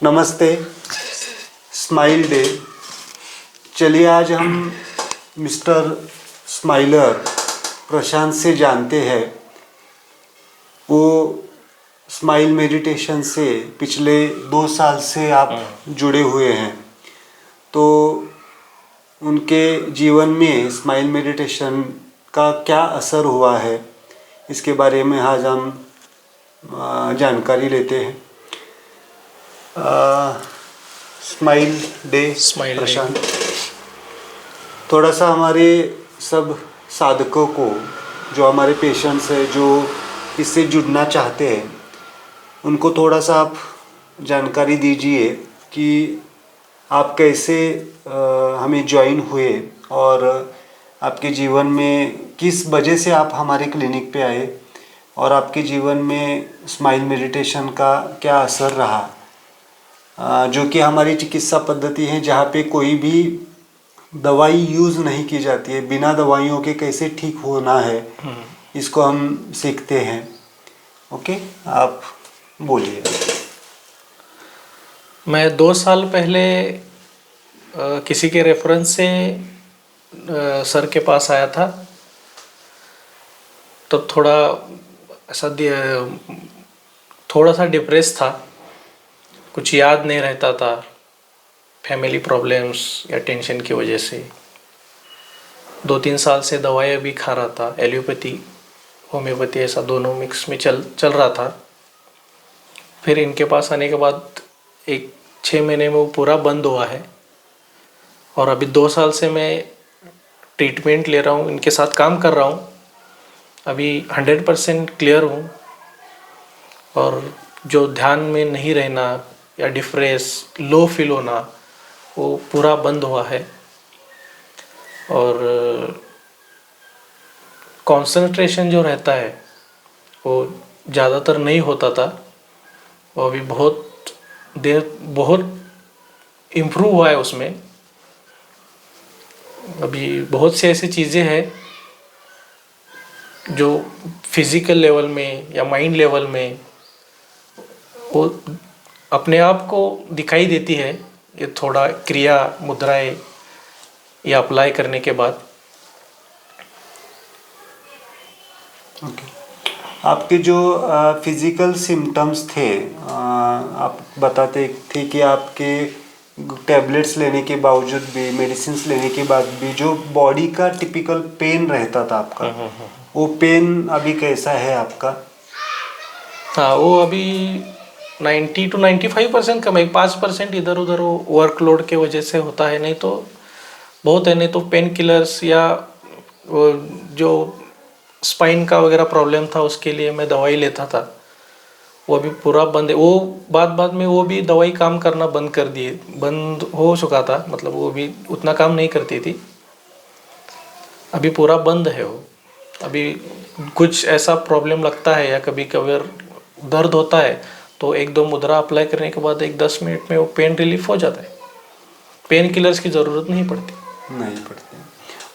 नमस्ते। Smile day. चलिए आज हम मिस्टर स्माइलर प्रशांत से जानते हैं। वो स्माइल मेडिटेशन से पिछले 2 साल से आप जुड़े हुए हैं, तो उनके जीवन में स्माइल मेडिटेशन का क्या असर हुआ है, इसके बारे में आज हम जानकारी लेते हैं। स्माइल डे प्रशांत, थोड़ा सा हमारे सब साधकों को, जो हमारे पेशेंट्स हैं, जो इससे जुड़ना चाहते हैं, उनको थोड़ा सा आप जानकारी दीजिए कि आप कैसे हमें ज्वाइन हुए और आपके जीवन में किस वजह से आप हमारे क्लिनिक पे आए और आपके जीवन में स्माइल मेडिटेशन का क्या असर रहा। जो कि हमारी चिकित्सा पद्धति है जहाँ पे कोई भी दवाई यूज़ नहीं की जाती है, बिना दवाइयों के कैसे ठीक होना है, इसको हम सीखते हैं। ओके, आप बोलिए। मैं 2 साल पहले किसी के रेफरेंस से सर के पास आया था। तब थोड़ा सा डिप्रेस था, कुछ याद नहीं रहता था, फैमिली प्रॉब्लम्स या टेंशन की वजह से। 2-3 साल से दवाई भी खा रहा था, एलोपैथी होम्योपैथी ऐसा दोनों मिक्स में चल रहा था। फिर इनके पास आने के बाद 6 महीने में वो पूरा बंद हुआ है और अभी 2 साल से मैं ट्रीटमेंट ले रहा हूँ, इनके साथ काम कर रहा हूँ। अभी 100% क्लियर हूँ और जो ध्यान में नहीं रहना या डिप्रेस, लो फील होना, वो पूरा बंद हुआ है और कंसंट्रेशन जो रहता है वो ज़्यादातर नहीं होता था, वो अभी बहुत इम्प्रूव हुआ है उसमें। अभी बहुत सी ऐसी चीज़ें हैं जो फिज़िकल लेवल में या माइंड लेवल में वो अपने आप को दिखाई देती है। ये थोड़ा क्रिया मुद्राएं या अप्लाई करने के बाद। ओके, आपके जो फिज़िकल सिम्टम्स थे, आप बताते थे कि आपके टैबलेट्स लेने के बावजूद भी, मेडिसिन्स लेने के बाद भी जो बॉडी का टिपिकल पेन रहता था आपका, वो पेन अभी कैसा है आपका? हाँ, वो अभी 90 to 95% कम है। 5% इधर उधर वो वर्कलोड के वजह से होता है, नहीं तो बहुत है। नहीं तो पेन किलर्स या वो जो स्पाइन का वगैरह प्रॉब्लम था उसके लिए मैं दवाई लेता था, वो अभी पूरा बंद है। वो बाद में वो भी दवाई काम करना बंद हो चुका था, मतलब वो भी उतना काम नहीं करती थी, अभी पूरा बंद है वो। अभी कुछ ऐसा प्रॉब्लम लगता है या कभी कभी दर्द होता है तो 1-2 मुद्रा अप्लाई करने के बाद 1-10 मिनट में वो पेन रिलीफ हो जाता है। पेन किलर्स की ज़रूरत नहीं पड़ती।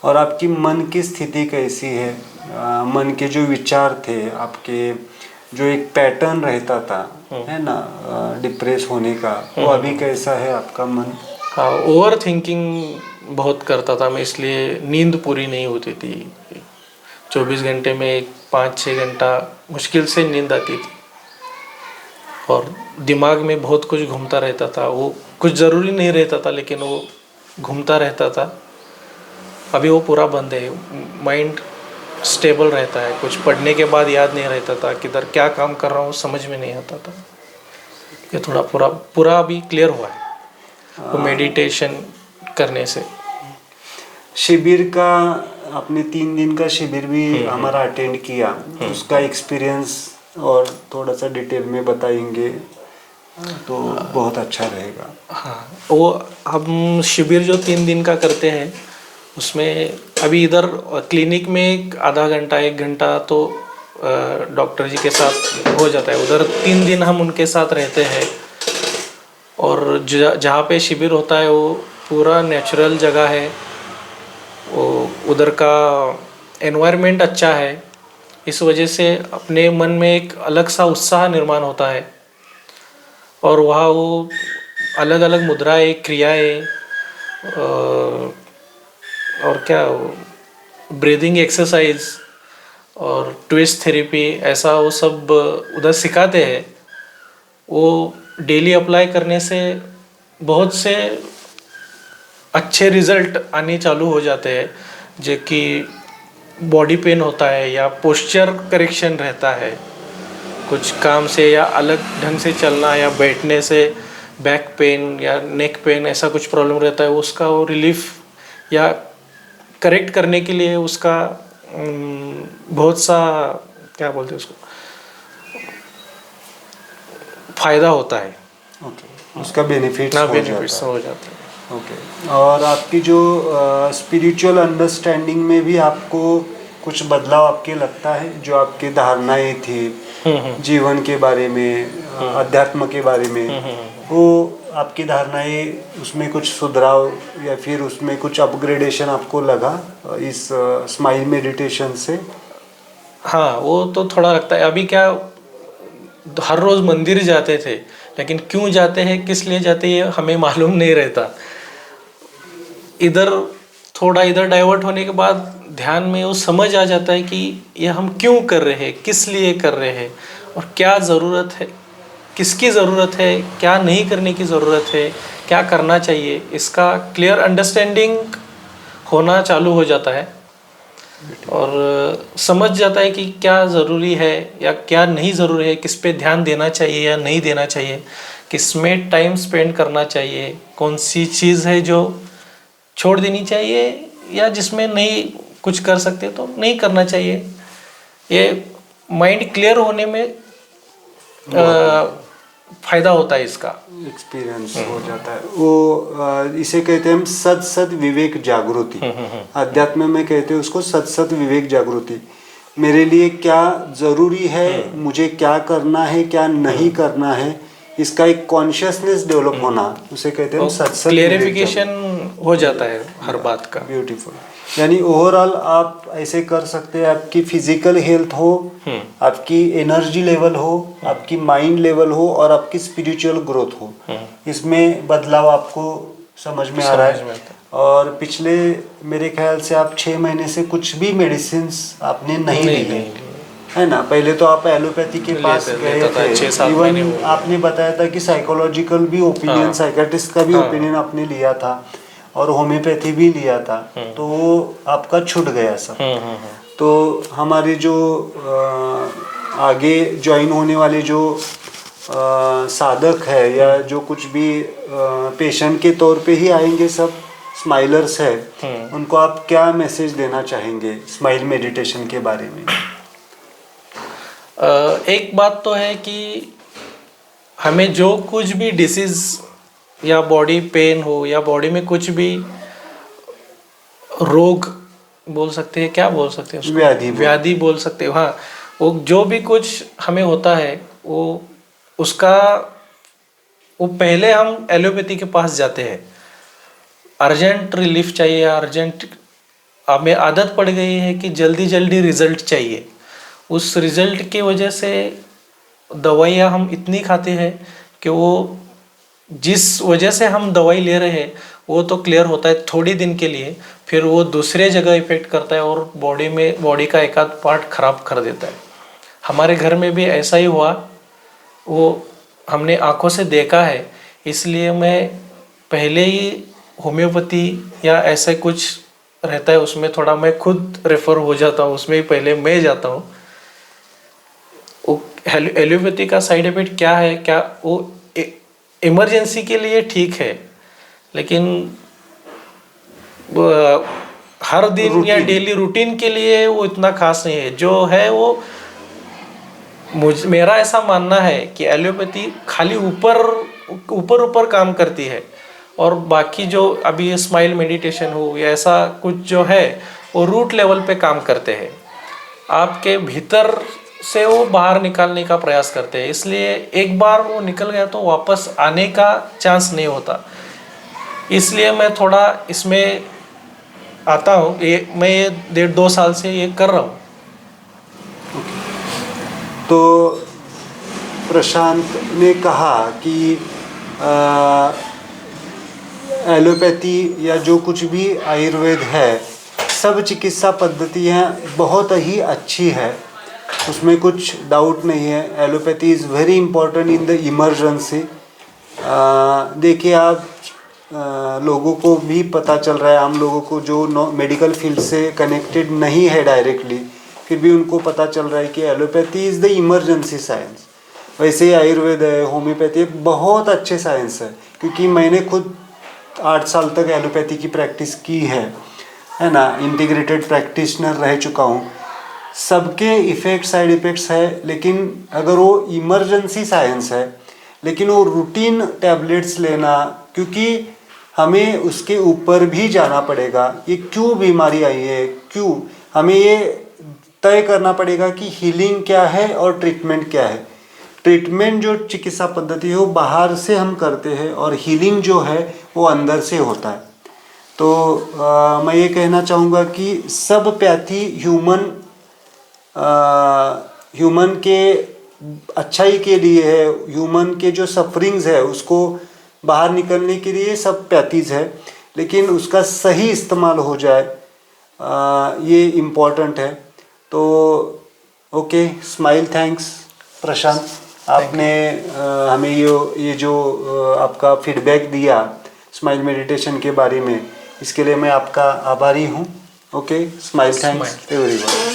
और आपकी मन की स्थिति कैसी है? मन के जो विचार थे आपके, जो एक पैटर्न रहता था, है ना, डिप्रेस होने का, वो अभी कैसा है आपका मन? हाँ, ओवर थिंकिंग बहुत करता था मैं, इसलिए नींद पूरी नहीं होती थी। 24 घंटे में 5-6 घंटा मुश्किल से नींद आती थी और दिमाग में बहुत कुछ घूमता रहता था। वो कुछ ज़रूरी नहीं रहता था लेकिन वो घूमता रहता था। अभी वो पूरा बंद है, माइंड स्टेबल रहता है। कुछ पढ़ने के बाद याद नहीं रहता था, किधर क्या काम कर रहा हूँ समझ में नहीं आता था। ये थोड़ा पूरा अभी क्लियर हुआ है वो मेडिटेशन करने से। शिविर का आपने 3 दिन का शिविर भी हमारा अटेंड किया, उसका एक्सपीरियंस और थोड़ा सा डिटेल में बताएंगे तो बहुत अच्छा रहेगा। हाँ, वो हम शिविर जो 3 दिन का करते हैं उसमें अभी इधर क्लिनिक में आधा घंटा 1 घंटा तो डॉक्टर जी के साथ हो जाता है। उधर 3 दिन हम उनके साथ रहते हैं और जहाँ पे शिविर होता है वो पूरा नेचुरल जगह है। वो उधर का एनवायरनमेंट अच्छा है, इस वजह से अपने मन में एक अलग सा उत्साह निर्माण होता है और वहाँ वो अलग अलग मुद्राएं, क्रियाएं और क्या ब्रीदिंग एक्सरसाइज और ट्विस्ट थेरेपी, ऐसा वो सब उधर सिखाते हैं। वो डेली अप्लाई करने से बहुत से अच्छे रिजल्ट आने चालू हो जाते हैं, जो कि बॉडी पेन होता है या पोस्चर करेक्शन रहता है कुछ काम से, या अलग ढंग से चलना या बैठने से बैक पेन या नेक पेन, ऐसा कुछ प्रॉब्लम रहता है, उसका वो रिलीफ या करेक्ट करने के लिए उसका बहुत सा क्या बोलते हैं उसको फायदा होता है। ओके, उसका बेनिफिट्स बेनिफिट्स हो जाता है। ओके, और आपकी जो स्पिरिचुअल अंडरस्टैंडिंग में भी आपको कुछ बदलाव आपके लगता है? जो आपकी धारणाएं थी जीवन के बारे में, अध्यात्म के बारे में, वो आपकी धारणाएं उसमें कुछ सुधार या फिर उसमें कुछ अपग्रेडेशन आपको लगा इस स्माइल मेडिटेशन से? हाँ, वो तो थोड़ा लगता है। अभी क्या हर रोज़ मंदिर जाते थे, लेकिन क्यों जाते हैं, किस लिए जाते हैं, ये हमें मालूम नहीं रहता। इधर डाइवर्ट होने के बाद ध्यान में वो समझ आ जाता है कि ये हम क्यों कर रहे हैं, किस लिए कर रहे हैं, और क्या ज़रूरत है, किसकी ज़रूरत है, क्या नहीं करने की ज़रूरत है, क्या करना चाहिए, इसका क्लियर अंडरस्टैंडिंग होना चालू हो जाता है और समझ जाता है कि क्या ज़रूरी है या क्या नहीं ज़रूरी है, किस पे ध्यान देना चाहिए या नहीं देना चाहिए, किस में टाइम स्पेंड करना चाहिए, कौन सी चीज़ है जो छोड़ देनी चाहिए या जिसमें नहीं कुछ कर सकते तो नहीं करना चाहिए। ये माइंड क्लियर होने में फ़ायदा होता है, इसका एक्सपीरियंस हो जाता है वो। इसे कहते हैं हम सत विवेक जागृति। अध्यात्म में कहते हैं उसको सत विवेक जागृति। मेरे लिए क्या ज़रूरी है, मुझे क्या करना है, क्या नहीं करना है, इसका एक कॉन्शियसनेस डेवलप होना, उसे कहते हैं हम सत क्लेरिफिकेशन हो जाता है हर बात का। ब्यूटीफुल। यानी ओवरऑल आप ऐसे कर सकते हैं, आपकी फिजिकल हेल्थ हो, आपकी एनर्जी लेवल हो, आपकी माइंड लेवल हो और आपकी स्पिरिचुअल ग्रोथ हो, इसमें बदलाव आपको समझ में आ रहा है। और पिछले मेरे ख्याल से आप 6 महीने से कुछ भी मेडिसिन आपने नहीं ली है ना? पहले तो आप एलोपैथी के पास गए थे, इवन आपने बताया था कि साइकोलॉजिकल भी ओपिनियन, साइकेट्रिस्ट का भी ओपिनियन आपने लिया था और होम्योपैथी भी लिया था, तो वो आपका छूट गया सब। तो हमारे जो आगे ज्वाइन होने वाले जो साधक है या जो कुछ भी पेशेंट के तौर पे ही आएंगे, सब स्माइलर्स है, उनको आप क्या मैसेज देना चाहेंगे स्माइल मेडिटेशन के बारे में? एक बात तो है कि हमें जो कुछ भी डिसीज़ या बॉडी पेन हो या बॉडी में कुछ भी रोग बोल सकते हैं, क्या बोल सकते हैं उसको, व्याधि बोल सकते हैं, हाँ, वो जो भी कुछ हमें होता है वो पहले हम एलोपैथी के पास जाते हैं। अर्जेंट रिलीफ चाहिए, अर्जेंट, हमें आदत पड़ गई है कि जल्दी जल्दी रिजल्ट चाहिए। उस रिजल्ट की वजह से दवाइयाँ हम इतनी खाते हैं कि वो जिस वजह से हम दवाई ले रहे हैं वो तो क्लियर होता है थोड़ी दिन के लिए, फिर वो दूसरे जगह इफेक्ट करता है और बॉडी का एक आध पार्ट खराब कर देता है। हमारे घर में भी ऐसा ही हुआ, वो हमने आंखों से देखा है। इसलिए मैं पहले ही होम्योपैथी या ऐसे कुछ रहता है उसमें थोड़ा मैं खुद रेफर हो जाता हूँ, उसमें ही पहले मैं जाता हूँ। एलोपैथी का साइड इफेक्ट क्या है, क्या वो इमरजेंसी के लिए ठीक है, लेकिन हर दिन या डेली रूटीन के लिए वो इतना खास नहीं है। जो है वो मेरा ऐसा मानना है कि एलोपैथी खाली ऊपर काम करती है और बाकी जो अभी स्माइल मेडिटेशन हो या ऐसा कुछ जो है वो रूट लेवल पे काम करते हैं, आपके भीतर से वो बाहर निकालने का प्रयास करते हैं। इसलिए एक बार वो निकल गया तो वापस आने का चांस नहीं होता। इसलिए मैं थोड़ा इसमें आता हूँ, मैं ये 1.5-2 साल से ये कर रहा हूँ। तो प्रशांत ने कहा कि एलोपैथी या जो कुछ भी आयुर्वेद है, सब चिकित्सा पद्धतियाँ बहुत ही अच्छी है, उसमें कुछ डाउट नहीं है। Allopathy is very important in the emergency. देखिए आप लोगों को भी पता चल रहा है, हम लोगों को जो मेडिकल फील्ड से कनेक्टेड नहीं है डायरेक्टली, फिर भी उनको पता चल रहा है कि allopathy is the emergency science. वैसे ही आयुर्वेद है, होम्योपैथी बहुत अच्छे साइंस है, क्योंकि मैंने खुद 8 साल तक एलोपैथी की प्रैक्टिस की है ना, इंटीग्रेटेड प्रैक्टिशनर रह चुका हूँ। सबके इफ़ेक्ट साइड इफ़ेक्ट्स है, लेकिन अगर वो इमरजेंसी साइंस है, लेकिन वो रूटीन टैबलेट्स लेना, क्योंकि हमें उसके ऊपर भी जाना पड़ेगा, ये क्यों बीमारी आई है, क्यों हमें ये तय करना पड़ेगा कि हीलिंग क्या है और ट्रीटमेंट क्या है। ट्रीटमेंट जो चिकित्सा पद्धति है वो बाहर से हम करते हैं, और हीलिंग जो है वो अंदर से होता है। तो मैं ये कहना चाहूँगा कि सब पैथी ह्यूमन के अच्छाई के लिए है, ह्यूमन के जो सफरिंग्स है उसको बाहर निकलने के लिए सब पैथीज है, लेकिन उसका सही इस्तेमाल हो जाए ये इम्पोर्टेंट है। तो ओके, स्माइल, थैंक्स प्रशांत, आपने हमें ये जो आपका फीडबैक दिया स्माइल मेडिटेशन के बारे में, इसके लिए मैं आपका आभारी हूँ। Okay, smile, thanks everyone.